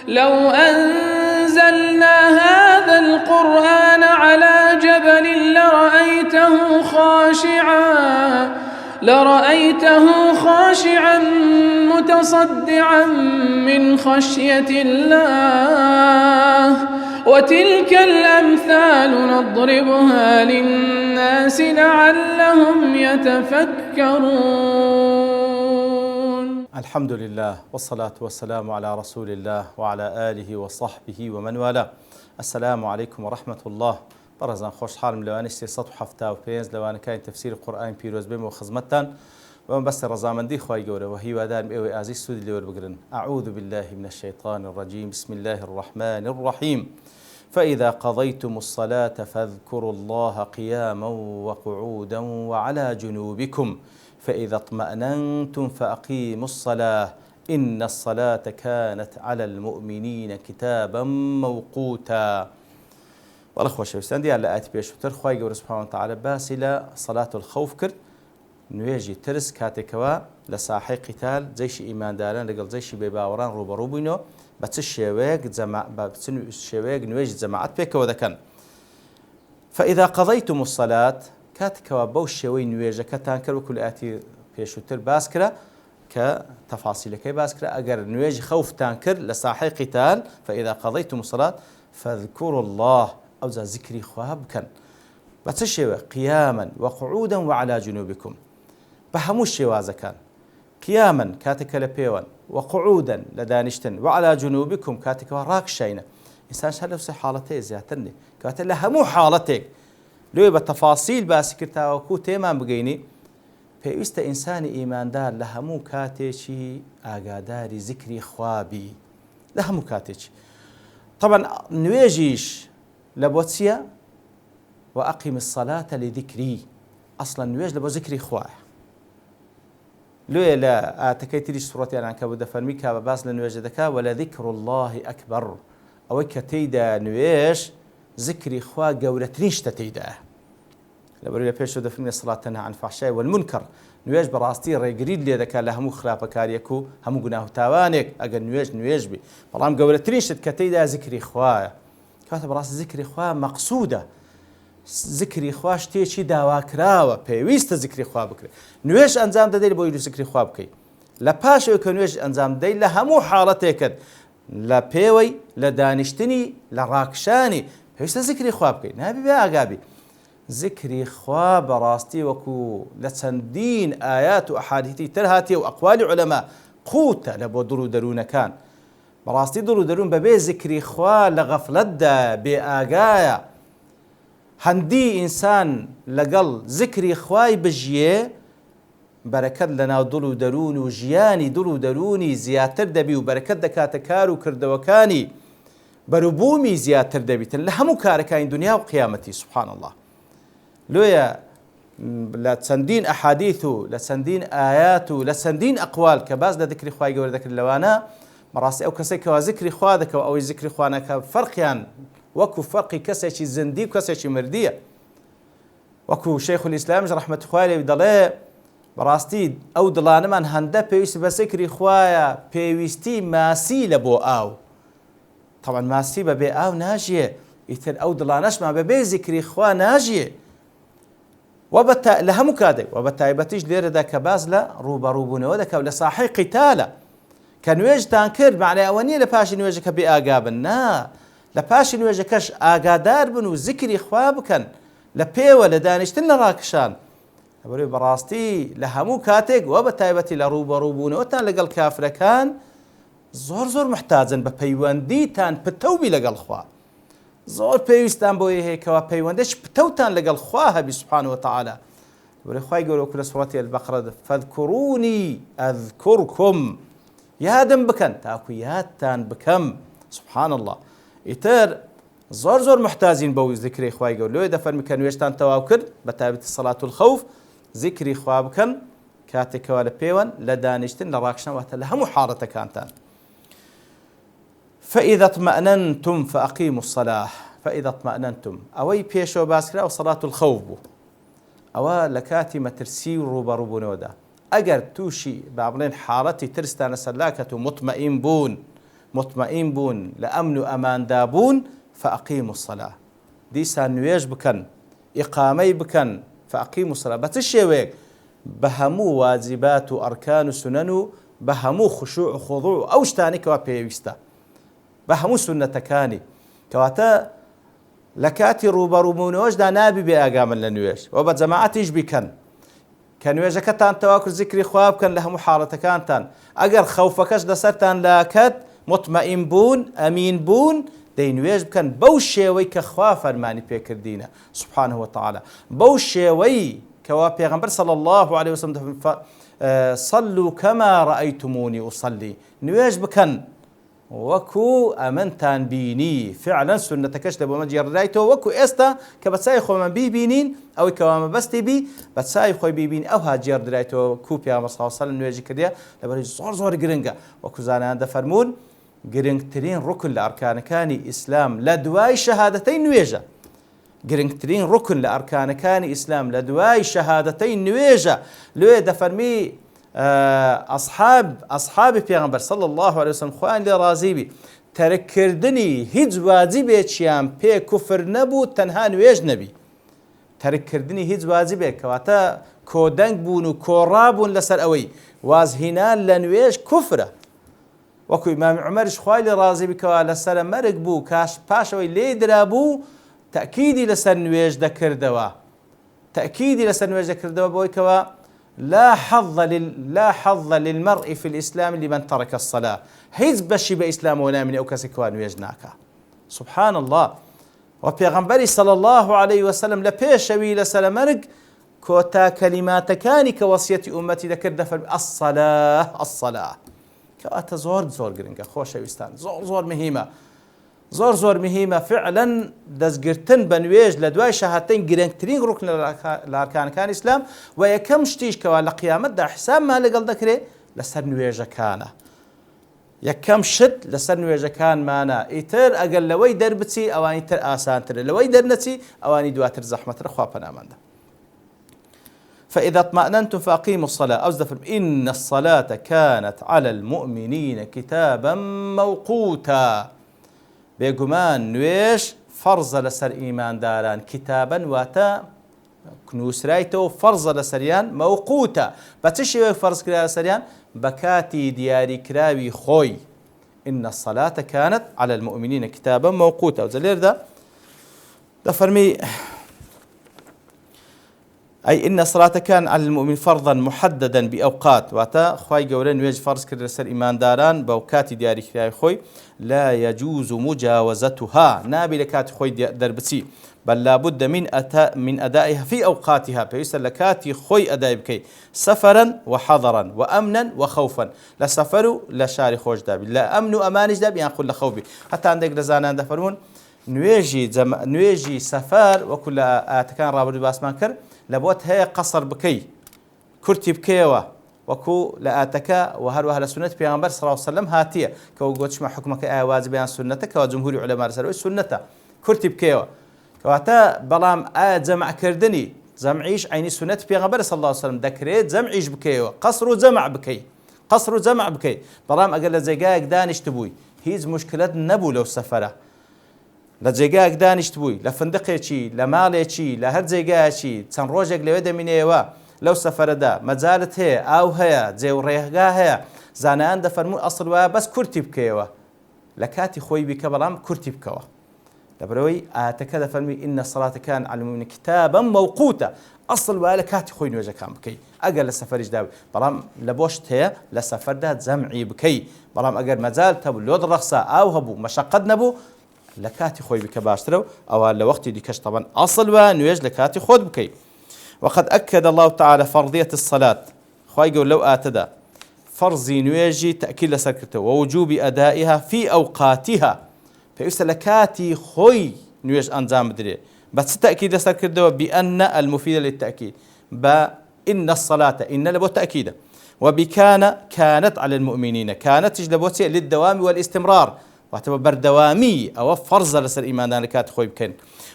لو أنزلنا هذا القرآن على جبل لرأيته خاشعا متصدعا من خشية الله وتلك الأمثال نضربها للناس لعلهم يتفكرون. الحمد لله والصلاة والسلام على رسول الله وعلى آله وصحبه ومن والاه. السلام عليكم ورحمة الله. برزان خوش حالم لواني 375 لواني كاين تفسير القرآن بيروز بهم وخزمتان ومن بس رزامندي خواهي قوله وهي وادان بيوي عزيز سودي اللي وربقرن. أعوذ بالله من الشيطان الرجيم. بسم الله الرحمن الرحيم. فإذا قضيتم الصلاة فاذكروا الله قياما وقعودا وعلى جنوبكم فإذا اطمأننتم فأقيموا الصلاة إن الصلاة كانت على المؤمنين كتابا موقوتا. والأخوة شوستان ديال لآت بيشوتر خواهي قول سبحانه وتعالى باسي صلاة الخوف كر نويجي ترس كاتكوا لساحي قتال زيش إيمان داران لقل زيش بباوران روبرو بينو بس الشواق نويج جماعات بيك وذا كان. فإذا قضيتم الصلاة كاتكوا بوش شوي نويجة كتانكر وكل آتي بيشوتر باسكرة كتفاصيل كي باسكرة أجر نويج خوف تانكر لساحي قتال فإذا قضيتم الصلاة فاذكروا الله أو ذكري خواب كان بس الشواق قياما وقعودا وعلى جنوبكم بهموش شوازة كان قياما كاتك لبيوان وقعودا لدانشتن وعلى جنوبكم كاتك راكشين إنسان شهر لو حالتين زياتني كاتك لهمو حالتك لو بالتفاصيل باسكرتا وكو تيمان بقيني فإست إنسان إيمان دار لهمو كاتشي آقاداري ذكري خوابي لهمو كاتش طبعا نويجيش لبوتسيا وأقيم الصلاة لذكري أصلا نويج لبو ذكري خواه لويا لا تكيتريش سورتي أنا كابو دفرمي كابا باس لنويج دكا ولا ذكر الله أكبر أو كتيدا نويج ذكري خواه قولتنيش تتيدا لبرو بيشو دفرمي الصلاة تنهى عن الفحشاء والمنكر نويج براستي ريقريد لي ذكا لهمو خلافة كاريكو همو قناه تاوانك أقل نويج بي بلام قولتنيش كتيدا ذكري خواه كاتب راس ذكري خواه مقصودة ذكري خواه شتيشي داواكراوة بيويست ذكري خواه بكري نويش أنزام دادي بويلو ذكري خواه بكي لپاش اوكا نويش أنزام دادي لهمو حالتك لپيوي لدانشتني لراكشاني بيويست ذكري خواه بكي نابي بي آقابي ذكري خواه براستي وكو لتسندين آيات وأحاديثي ترهاتي وأقوال علماء قوتا لبو درو درون كان براستي درو درون ببي ذكري خواه لغفلدا بآقايا هندي إنسان لقل ذكري خواي بجيه بركت لنا درو درون وجياني درو دروني زياتر دبي وبركت دكاتكارو كردوكاني بربومي زياتر دبي لهمو كاركاين دنيا وقيامتي سبحان الله لويا لتسندين أحاديثه لتسندين آياته لتسندين أقوال كباز لذكري خواي قول ذكر اللوانا مراسي أو كسيك وذكري خوادك أو ذكري خوانك فرقيان وكو فرقي كسيشي زندي وكسيشي مردية وكو شيخ الإسلام رحمة خوالي بدلي براستي أو دلان من هنده بيوست بسكري خوايا بيوستي ماسي لبو آو طبعا ماسي ببي آو ناجية يتر أو دلانش ما ببي ذكري خوا ناجية وبتا لهم كادي وبتا يبتيج لير دا كباز لا روبا روبونه ودك ولا صاحي قتاله كان ويج تانكر معنى أولية لباش نويجك بآقابنا لباش نويجكش آقادار بنو ذكري خوابكن لبيوة لدانشتن راكشان أبري براستي لهمو كاتك وبتايبتي لروبا روبونه وتان لقل كافر كان زور محتاجن ببيواندي تان بتوبي لقل خواه زور بيوستان بوي هيك وبيواندش بتوتان لقل خواه بسبحانه وتعالى أبري خواه يقولوا كل سورة البقرة فاذكروني أذكركم يا دم بكن تاكويات تان بكم سبحان الله يتر زور محتاجين بو ذكري خواي يقول له دفر مكان ويشتان تواكر بتابة الصلاة الخوف ذكري خوابكن كاتك ولا بيوان لدانشتن لراكشن وتلهم حارة كانتان فإذا اطمأننتم فأقيموا الصلاة فإذا اطمأننتم أوي بيشو باسكرا أو صلاة الخوف بو أو لكاتي مترسي روبا روبونودا أجر توشي بابلين حارتي ترستان سلاكة مطمئن بون مطمئن بوون لە ئەمن و ئەماندا بوون فأقيموا الصلاة دیسان نوێژ بکەن ئیقامەی بکەن فأقيموا الصلاة بە چ شێوەیەک بە هەموو واجبات و ئەرکان و سنەن و بە هەموو خشوع و خضوع ئەو شتانی کەوا پێویستە بە هەموو سنەتەکانی کەواتە لە کاتی ڕوبەڕووبوونەوەشدا نابی بێ ئاگامن لە نوێژ و بە جەماعەتیش بیکەن کە نوێژەکەتان تەواکو زیکری خوا بکەن لە هەموو حاڵەتەکانتان ئەگەر خەوفەکەش لەسەرتان لاکەت مطمئن بوون ئەمین بوون دەی نوێژ بکەن بەو شێوەی کە خوا فەرمانی پێکردینە سبحانه وتعالى بەو شێوەی کەوا پێغەمبەر صلی الله عليه وسلم صلوا كما رأيتموني أصلي نوێژ بکەن وەکو ئەمنتان بینی فعلا سنەتەکەش لە بۆمە جێڕایتەوە وەکو ئێستا کە بە چای خۆمە بیبینین ئەوەی کەوا مەبەستی بی بە چای خۆی بیبین ئەوها جێڕایتەوە کو پێغەمبەر صلی الله عليه وسلم نوێژی کردیە لەبەرەوەی زۆر گرنگە وەکو زانایان دەفەرمون گرنگترین ڕوکن لە ئەرکانەکانی ئیسلام لە دوای شەهادەتەی نوێژە گرنگترین ڕوکن لە ئەرکانەکانی ئیسلام لە دوای شەهادەتەی نوێژە لێ دەفەرمی ئەصحابی پێغەمبەر صلی الله عليه وسلم خوایان لێ ڕازی بی تەرککردنی هیچ واجبێکیان پێ کوفر نەبوو تەنها نوێژ نەبی تەرککردنی هیچ واجبێک کەواتە کۆدەنگ بوون و کۆڕابوون لەسەر ئەوەی وازهێنان لە نوێژ کوفرە وەکو ئیمامی عومەریش خوای لێ ڕازی بکەوە لەسەرە مەرگ بوو پاشەوەی لێ درابوو تأكيدي لسر نوێژ دەکردەوە تأكيدي لسر نوێژ دەکردەوە بۆی کەوە لا حظ للمرء في الإسلام لمن ترك الصلاة هیچ بەشی بە ئیسلام ولا من ئەو کەسی کەوا نوێژ ناکە سبحان الله وپێغەمبەری صلى الله عليه وسلم لە پێشەوی لەسەر مەرگ کۆتا کەلیماتەکانی کە وەسیەتی ئومەتی دەکرد دەفەرمی الصلاة کەواتە زۆر گرنگە خۆشەویستان زۆر مهمە زۆر مهمە فعلا دەستگرتن بە نوێژ لە دوای شەهادەتین گرنگترین ڕوکن لە ئەرکانەکانی ئیسلام و یەکەم شتیش کەوا لە قیامەتدا حسابمان لەگەڵ دەکرێت لەسەر نوێژەکانە یەکەم شت لەسەر نوێژەکانمانە ئیتر ئەگەر لەوەی دەربچی ئەوانی تر ئاسانترە لەوەی دەرنەچی ئەوانی دواتر زەحمەترە خوا پەناماندا فإذا اطمأننتم فأقيموا الصلاة أوزدفر إن الصلاة كانت على المؤمنين كتابا موقوتا بێگومان نوێژ فەرزە لەسەر ئیمانداران کتابەن واتە نووسرایتەوە فەرزە لەسەریان مەوقوتە بە چ شێوەیەک فەرز کرا لەسەریان بە کاتی دیاریکراوی خۆی إن الصلاة كانت على المؤمنين كتابا موقوتا وزليردا دەفەرمی أي إن الصلاة كان على المؤمن فرضا محددا بأوقات واتا خواي قولين نوێژ فرض کرد لەسەر ئیمانداران بەوکاتی دیاریکراوی خۆی لا يجوز مجاوزتها نابي لكات خوي دربتي بل لابد من أدائها في أوقاتها فيسأل لكاتي خوي أداء بكي سفرا وحضرا وأمنا وخوفا لا سفر لا شاري خوش دابي لا أمن وأمانج دابي ينقل لخوفي حتى عندك رزانا دفرون نوێژی سەفەر وەکو لە ئاەتەکان ڕابردوو باسمان کرد لەبۆت هەیە قەسەر بکەی کورتی بکەیەوە وەکو لە ئاەتەکە و هەروەها لە سنەت پێغەمبەر صلی الله علیه وسلم هاتیە کەەوە گوتشمە حکومەکە ئایا واجبیان سنەتە کەەوە جمهوری عولەما لەسەرەوەی سنەتە کورتی بکەیەوە کەواتە بەڵام ئایا جەمعکردنی جەمعیش عینی سنەت پێغەمبەر صلی الله علیه وسلم دەکرێت جەمعیش بکەیەوە قەسر و جەمع بکەی بەڵام ئەگەر لە جێگایەک دانیشت بووی هیچ مشکلت نەبوو لەو سەفەرە لە جێگایەک دانیشت بووی لە فندقێکی لە ماڵێکی لە هەر جێگایەکی چەند ڕۆژێک لەوێ دەمینێەوە لەو سەفەرەدا مەجالت هەیە ئاو هەیە جێو ڕێگا هەیە زانایان دەفەرمون ئەسڵ وایە بەس کورتی بکەیەوە لە کاتی خۆی بیکە بەڵام کورتی بکەوە لەبەرەوەی ئاەتەکە دەفەرمی إن الصلاة كان على المؤمنين كتابا موقوتا ئەسڵ وایە لە کاتی خۆی نوێژەکان بکەی ئەگەر لە سەفەریش داوی بەڵام لە بۆشت هەیە لە سەفەردا جەمعی بکەی بەڵام ئەگەر مەجال هەبوو لۆ ڕەخسا ئاو هەبوو مەشەقەت نەبوو لە کاتی خۆی بکە باشترە و ئەوە لە وەختی دیکەش طبعا ئەسڵ وە نوێژ لە کاتی خۆت بکەی وقد أكد الله تعالى فرضية الصلاة خواهي قول لو آتدا فرضي نويجي تأكيد لسركته ووجوب أدائها في أوقاتها فيسلكاتي خوي نويج أنزام دري بس تأكيد لسركته بأن المفيدة للتأكيد بإن الصلاة إن لبو تأكيدا كانت على المؤمنين كانت تجلبوتي للدوام والاستمرار واعتبر دوامي أو فرض لسر إيمان لكات خوي بكن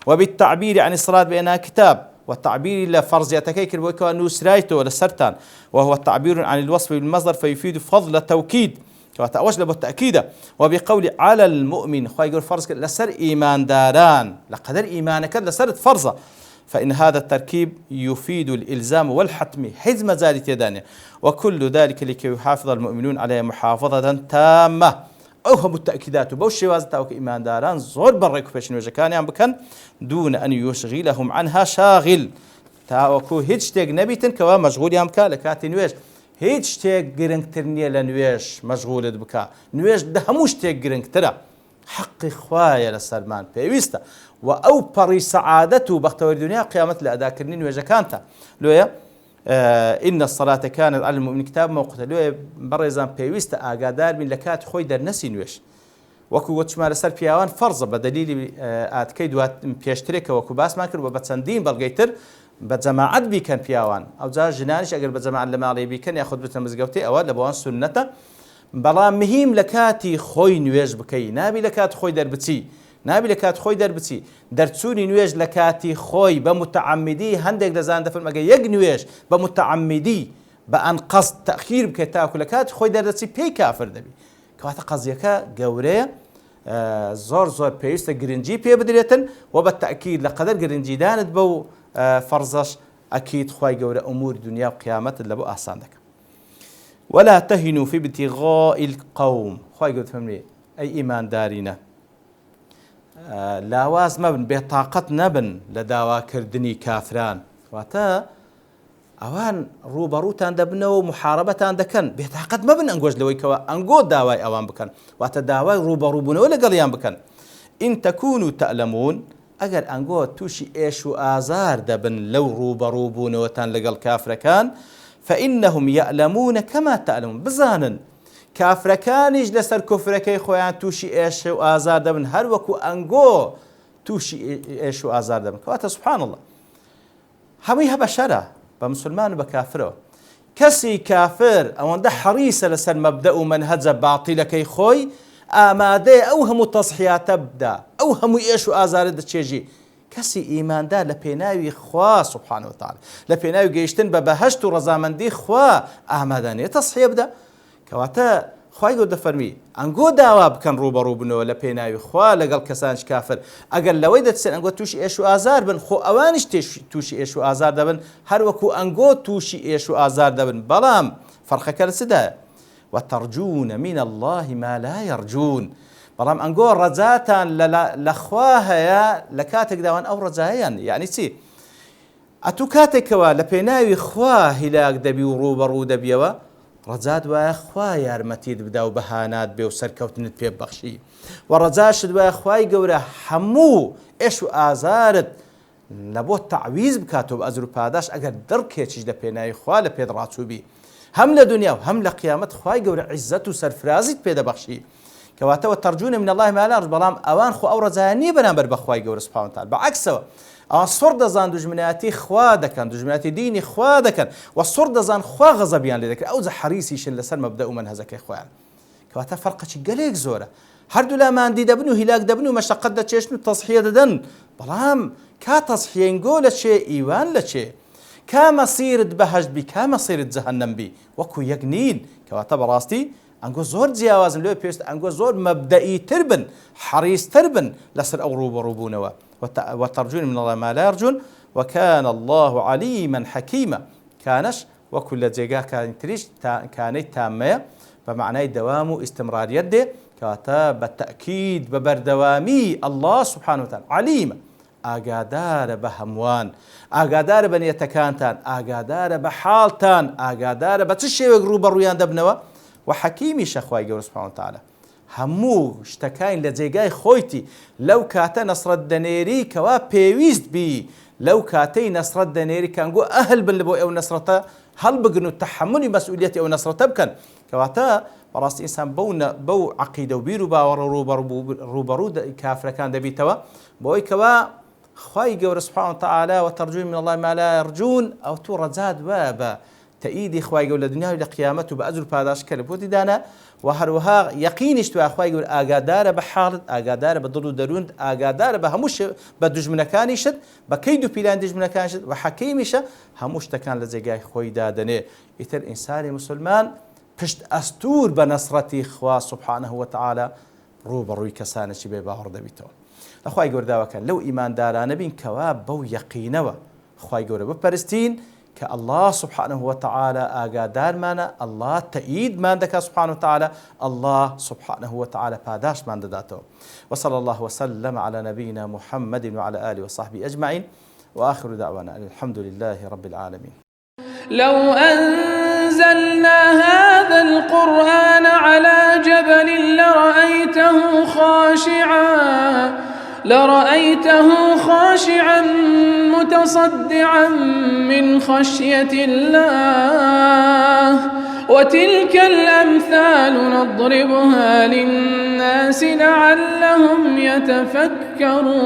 وبالتعبير عن الصلاة بأنها كتاب والتعبير إلى فرض يتكيكر ويكون نسرايته ولا سرطان وهو التعبير عن الوصف بالمصدر فيفيد فضل التوكيد كواتا أوش لبو التأكيد وبقول على المؤمن خواهي يقول فرض لسر إيمان داران لقدر إيمانك لسر فرضة، فإن هذا التركيب يفيد الإلزام والحتم حيث ما زالت يدانه، وكل ذلك لكي يحافظ المؤمنون عليه محافظة تامة. أوهم التأكيدات وبوش وازتاوك إيمان داران زور بريكو فيشن وجكاني عم بكن دون أن يشغلهم عنها شاغل تاوكو هيج تيج نبيتن كوا مشغول يام كا لكاتي نويش هيج تيج جرنكتر نيا لنويش مشغول بكا نويش دهموش تيج جرنكترا حق خوايا للسلمان بيويستا وأو بري سعادته بختور الدنيا قيامة لأداكرنين نويجا كانتا لويا إن الصلاة كانت على المؤمن كتاب موقوتا لويا بريزان بيويستا آقادار من لكات خوي در نسي نويش وەکو وەچمارە سەر پیاوان فەرزە بە دەلیلی ئاتکەی دوات پێشترێکە وەکو باسمان کرد بە چەندین بەڵگەیتر بە جەماعەت بیکەن پیاوان ئەوجا ژنانیش ئەگەر بە جەماعەت لە ماڵێ بیکەن یاخود بچنە مزگەوتێ ئەوە لە بۆوان سونەتە بەڵام مهم لە کاتی خۆی نوێژ بکەی نابی لە کات خۆی دەربچی نابی لە کات خۆی دەربچی دەرچوونی نوێژ لە کاتی خۆی بە متعەمدی هەندێک لەزان دەفەرمێ ئەگەر یەک نوێژ بە متعەمدی بە ئەن قەست تەخیر بکەیت تاکو لە کاتی خۆی دەردەچی پێی کافر دەبی کەواتە قەزیەکە گەورەیە زۆر زۆر پێویستە گرنگی پێ بدرێتن و بە تەئکید لە قەدەر گرنگیدانت بەو فەرزەش ئەکید خوای گەورە ئوموری دنیا و قیامەتت لە بۆ ئاسان دەکەم. ولا تهنوا في ابتغاء القوم خوای گەورە فەرمێ ئەی ئیماندارینە لاواز مەبن بێتاقەت نەبن لە داواکردنی کافران واتە ئەوان ڕوبەڕووتان دەبنەوە و محارەبەتان دەکەن بێتاقەت مەبن ئەنگۆش لەوەی کەوە ئەنگۆ داوای ئەوان بکەن واتە داوای ڕوبەڕووبوونەوە لەگەڵیان بکەن ئین تەکون و تەئلەمون ئەگەر ئەنگۆ تووشی ئێش و ئازار دەبن لەو ڕوبەڕووبوونەوەتان لەگەڵ کافرەکان فإنهم يألمون كما تألمون بزانن کافرەکانیش لەسەر کوفرەکەی خۆیان تووشی ئێش و ئازار دەبن هەر وەکو ئەنگۆ تووشی ئێش و ئازار دەبن کەواتە سوبحان الله هەمووی هە بەشەرە بە مسلمان و بە کافرەوە کەسی کافر ئەوەندە حەریسە لەسەر مەبدە و مەنهەجە باتیلەکەی خۆی ئامادەیە ئەو هەموو تەسحیاتە بدا ئەو هەموو ئێش و ئازارە دەچێژی کەسی ئیماندار لە پێناوی خوا سوبحانه وتعالى لە پێناوی گەیشتن بە بەهەشت و ڕەزامەندی خوا ئامادانەیە تەسحیە بدە کەواتە خوای گەورە دەفەرمی ئەنگۆ داوا بکەن ڕوبەڕوو بنەوە لە پێناوی خوا لەگەڵ کەسانش کافر ئەگەر لەوەی دەچێن ئەنگۆ تووشی ئێش و ئازار بن خۆ ئەوانش تووشی ئێش و ئازار دەبن هەر وەکو ئەنگۆ تووشی ئێش و ئازار دەبن بەڵام فەرقەکە لە چدایە وترجون من الله ما لا يرجون بەڵام ئەنگۆ ڕەجاتان لە خوا هەیە لە کاتێک داوان ئەو ڕەجایەیان یعنی چی ئەتوو کاتێکەوە لە پێناوی خوا هیلاک دەبی و ڕوبەڕوو دەبیەوە ڕەجات وایە خوا یارمەتیت بدا و بەهانات بێ و سەرکەوتنت پێ ببەخشی و ڕەجاشت وایە خوای گەورە هەموو ئێش و ئازارت لە بۆ تەعویز بکاتەوە بە ئەجر و پاداش ئەگەر دڕکێکیش لە پێناوی خوا لە پێت ڕاچووبی هەم لە دنیا و هەم لە قیامەت خوای گەورە عیزەت و سەرفرازیت پێ دەبەخشی کەواتەوە تەرجونە من الله ما لا يرجون بەڵام ئەوان خۆ ئەو ڕەجایە نییە بەرامبەر بە خوای گەورە سوبحانه وتعالى بەعەکسەوە ئەوان سوڕ دەزان دوژمنایەتی خوا دەکەن دوژمنایەتی دینی خوا دەکەن و سوڕ دەزان خوا غەزەبیان لێ دەکرێت ئەوجە حەریسیشن لەسەر مەبدە و مەنهەجەکەی خۆیان کەواتە فەرقەکی گەلێک زۆرە هەردوو لا ماندی دەبن و هیلاک دەبن و مەشەقەت دەچێشن و تەسحیە دەدەن بەڵام کا تەسحیەنگۆ لە چێ ئیوان لە چێ کا مەسیرت بەهەشت بی کا مەسیرت جەهەنەم بی وەکو یەک نین کەواتە بەڕاستی ئەنگۆ زۆر جیاوازن لێ پێویستە ئەنگۆ زۆر مەبدەئیتر بن حەریستر بن لەسەر ئەو ڕوبەڕووبوونەوە وترجون من الله ما لا يرجون وكان الله عليما حكيما كانش وكل جيغا كان تريش كانت تامه بمعنى دوام واستمرارية دي كاتا بالتأكيد ببردوامي الله سبحانه وتعالى عليم ئاگادارە بە هەمووان ئاگادارە بە نێتەکانتان ئاگادارە بە حاڵتان ئاگادارە بە چ شێوێک ڕوبەڕوویان دەبنەوە و حەکیمیشە خوای گەورە سوبحانه وتعالى هەموو شتەکان لە جێگای خۆیتی لەو کاتە نەسرەت دەنێری کەوا پێویست بی لەو کاتەی نەسرەت دەنێری کەنگۆ ئەهل بن لە بۆ ئەو نەسرەتە هەڵبگرن و تەحەمولی مەسئولیەتی ئەو نەسرەتە بکەن کەواتە بەڕاستی ئینسان بەو عەقیدە و بیر و باوەڕە ڕوبەڕوو کافرەکان دەبیتەوە بۆی کەوا خوای گەورە سوبحانه وتعالى وترجون من الله ما لا يرجون ئەو توو ڕەجات وایە بە تەئیدی خوای گەورە لە دنیا و لە قیامەت و بە ئەجر و پاداشکە لە بۆتی دانا و هەروەها یەقینیش توای خوای گەورە ئاگادارە بە حاڵت ئاگادارە بە دڵ و دەروونت ئاگادارە بە هەموو بە دوژمنەکانیشت بە کەید و پیلان دوژمنەکانیشت و حەکیمیشە هەموو شتەکان لە جێگای خۆی دادەنێ ئیتر ئینسانی موسڵمان پشت ئەستور بە نەسرەتی خوا سبحانه وتعالى ڕوبەڕووی کەسانێکی بێ باوەڕ دەبیتەوە. لەخوای گەورداوەکان لەو ئیماندارانە بین کەوا بەو یەقینەوە خوای گەورە بپەرستین کە الله سبحانه وتعالى ئاگادارمانە، الله تەئیدمان دەکات سبحانه وتعالى، الله سبحانه وتعالى پاداشمان دەداتەوە. وصلى الله وسلم على نبينا محمد وعلى آله وصحبه أجمعين وآخر دعوانا الحمد لله رب العالمين. لو أنزلنا هذا القرآن على جبل لرأيته خاشعا متصدعا من خشية الله وتلك الأمثال نضربها للناس لعلهم يتفكرون.